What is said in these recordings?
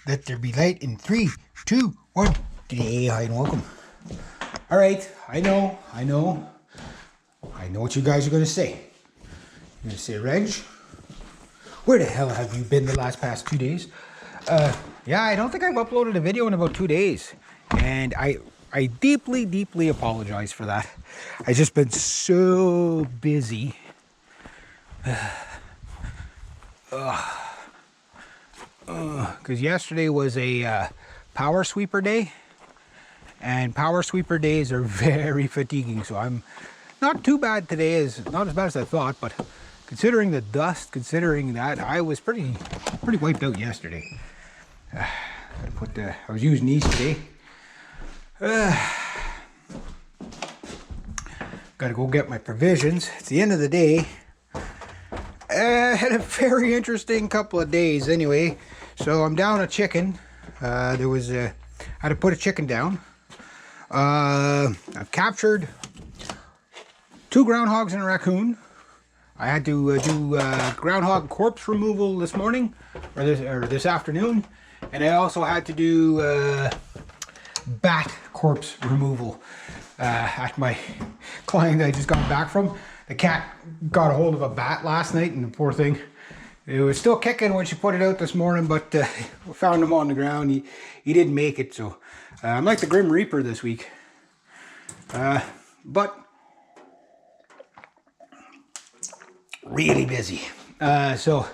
Let there be light in 3, 2, 1. Today, hi and welcome. All right, I know what you guys are going to say. You're going to say, Reg, where the hell have you been the past 2 days? Yeah, I don't think I've uploaded a video in about 2 days. And I deeply apologize for that. I've just been so busy. Because yesterday was a power sweeper day, and power sweeper days are very fatiguing. So I'm not too bad today, not as bad as I thought, but considering the dust, considering that, I was pretty wiped out yesterday. I was using these today. Gotta go get my provisions. It's the end of the day. I had a very interesting couple of days anyway. So I'm down a chicken. I had to put a chicken down. I've captured 2 groundhogs and a raccoon. I had to do groundhog corpse removal this morning, or this afternoon. And I also had to do bat corpse removal at my client I just got back from. The cat got a hold of a bat last night, and the poor thing, it was still kicking when she put it out this morning, but we found him on the ground. He didn't make it, so I'm like the Grim Reaper this week. But really busy. So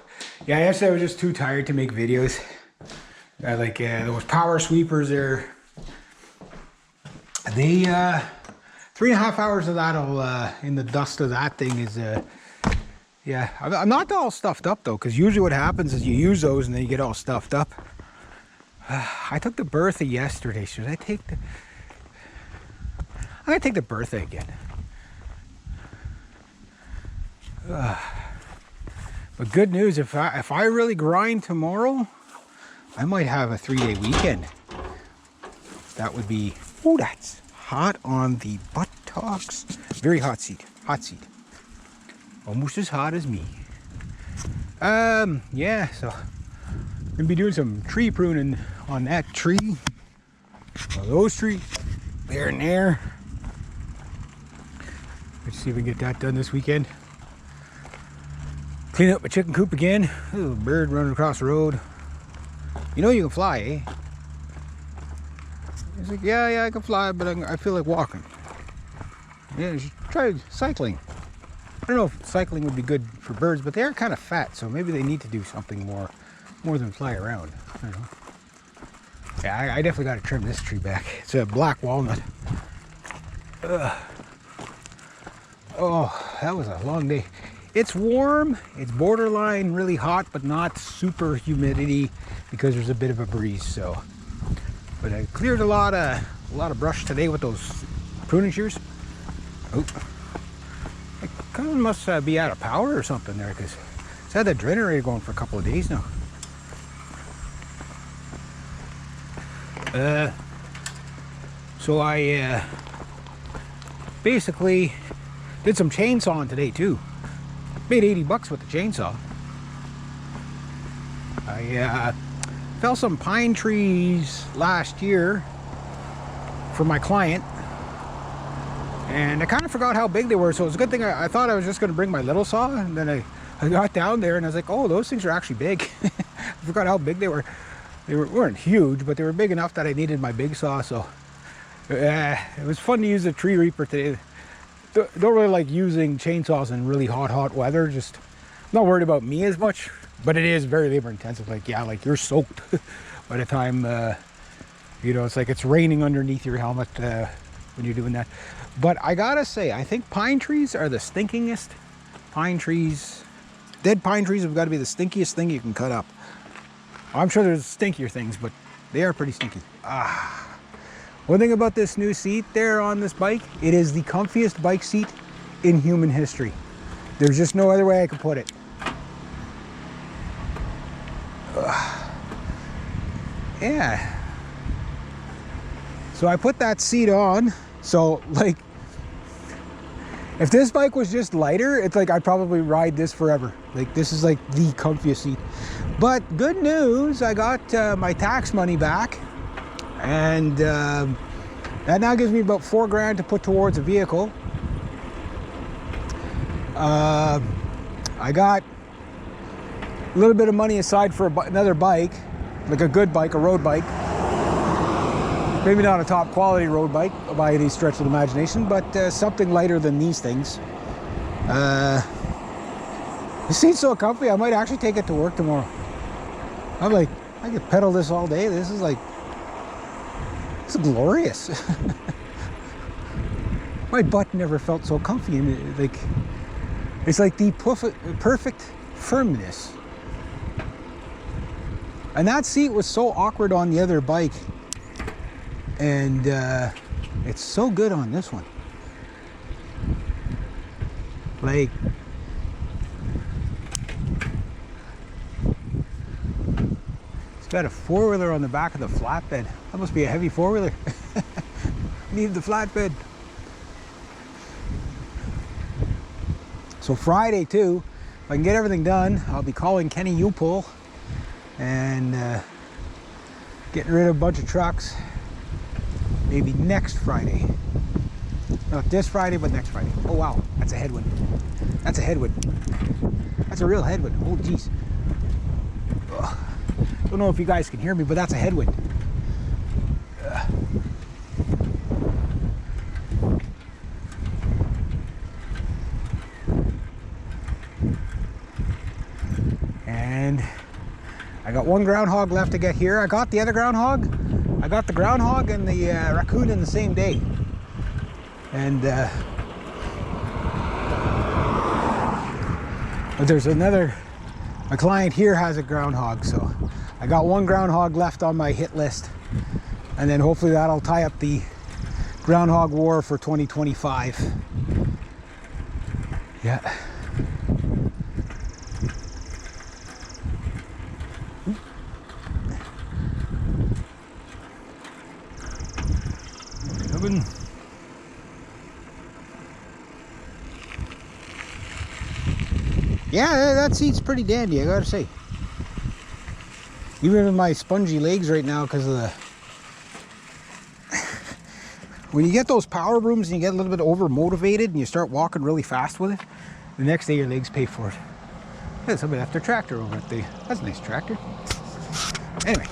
yeah, yesterday I was just too tired to make videos. Those power sweepers there. They 3.5 hours of that in the dust of that thing is yeah. I'm not all stuffed up though, because usually what happens is you use those and then you get all stuffed up. I took the Bertha yesterday. Should I take the? I'm gonna take the Bertha again. But good news, if I really grind tomorrow, I might have a 3-day weekend. That would be, oh, that's hot on the buttocks. Very hot seat. Almost as hot as me. Yeah, so I'm gonna be doing some tree pruning on that tree. Well, those trees, there and there. Let's see if we can get that done this weekend. Clean up my chicken coop again. Little bird running across the road. You know you can fly, eh? He's like, yeah, I can fly, but I feel like walking. Yeah, you should try cycling. I don't know if cycling would be good for birds, but they are kind of fat, so maybe they need to do something more than fly around. I don't know. Yeah, I definitely got to trim this tree back. It's a black walnut. Oh, that was a long day. It's warm, it's borderline really hot, but not super humidity because there's a bit of a breeze. So, but I cleared a lot of brush today with those pruning shears. Oh, it kind of must be out of power or something there, because it's had the generator going for a couple of days now. So I basically did some chainsawing today too. Made $80 with the chainsaw. I fell some pine trees last year for my client, and I kind of forgot how big they were, so it was a good thing. I thought I was just going to bring my little saw, and then I got down there and I was like, oh, those things are actually big. I forgot how big they were. They weren't huge, but they were big enough that I needed my big saw. So it was fun to use a tree reaper today. Don't really like using chainsaws in really hot weather. Just not worried about me as much, but it is very labor intensive. Like, yeah, like you're soaked by the time it's like it's raining underneath your helmet when you're doing that. But I gotta say, I think pine trees are the stinkingest. Dead pine trees have got to be the stinkiest thing you can cut up. I'm sure there's stinkier things, but they are pretty stinky. One thing about this new seat there on this bike, it is the comfiest bike seat in human history. There's just no other way I could put it. Yeah. So I put that seat on. So like, if this bike was just lighter, it's like I'd probably ride this forever. Like, this is like the comfiest seat. But good news, I got my tax money back, and that now gives me about $4,000 to put towards a vehicle. I got a little bit of money aside for another bike, like a good bike, a road bike. Maybe not a top quality road bike by any stretch of the imagination, but something lighter than these things. The seat's so comfy, I might actually take it to work tomorrow. I'm like, I could pedal this all day. This is glorious. My butt never felt so comfy. It's like the perfect firmness. And that seat was so awkward on the other bike, and it's so good on this one. Like, it's got a four-wheeler on the back of the flatbed. That must be a heavy four-wheeler. Need the flatbed. So Friday too, if I can get everything done, I'll be calling Kenny Upol and getting rid of a bunch of trucks. Maybe next Friday. Not this Friday, but next Friday. Oh wow, that's a headwind. That's a headwind. That's a real headwind. Oh geez. Ugh. Don't know if you guys can hear me, but that's a headwind. Ugh. And I got one groundhog left to get here. I got the other groundhog. I got the groundhog and the raccoon in the same day. And but there's another, my client here has a groundhog, so I got one groundhog left on my hit list, and then hopefully that'll tie up the groundhog war for 2025. Yeah. Yeah, that seat's pretty dandy, I gotta say. Even with my spongy legs right now because of the... When you get those power brooms and you get a little bit over motivated and you start walking really fast with it, the next day your legs pay for it. Yeah, somebody left their tractor over at the... That's a nice tractor. Anyway.